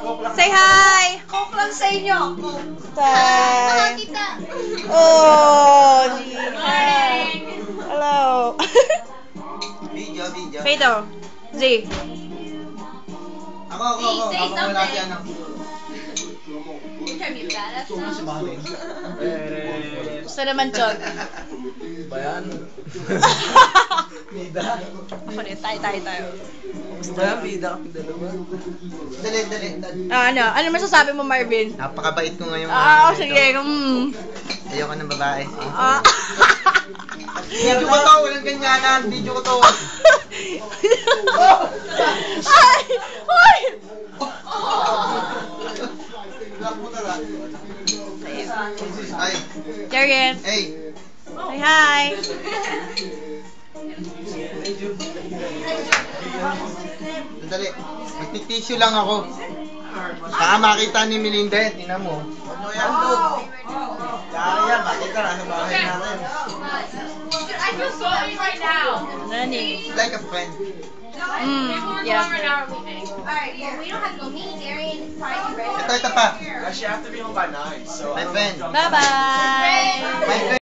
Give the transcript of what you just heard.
Say hi! Coke lang sa inyo. Hi! Oh, hi. Hello. Video. Peter. Z. Ako. Wala siya ng... Gusto naman, Chod. Bayan. Mida. Ako din, tayo. Bayan, bida kami dalawa. Dali. Ano masasabi mo, Marvin? Napakabait ko ngayon. Sige. Ayoko ng babae. Ah. Video ko to, walang ganyanan. Video ko to. Ay! Hoy! Ay. Jerian. Hey. Say hi. Dali. Magtitissue lang ako. Baka makita ni Melinda yan. Tingnan mo. Ano yan to? Kaya makita na sa bahay natin. I feel so big right now. Nani? Like a friend. People were Yeah. gone right now are leaving. Alright, well, we don't have to go. Me, Darian, Friday, ready? Ito pa. Actually, I have to be home by 9, so... My friend. Bye-bye. My friend.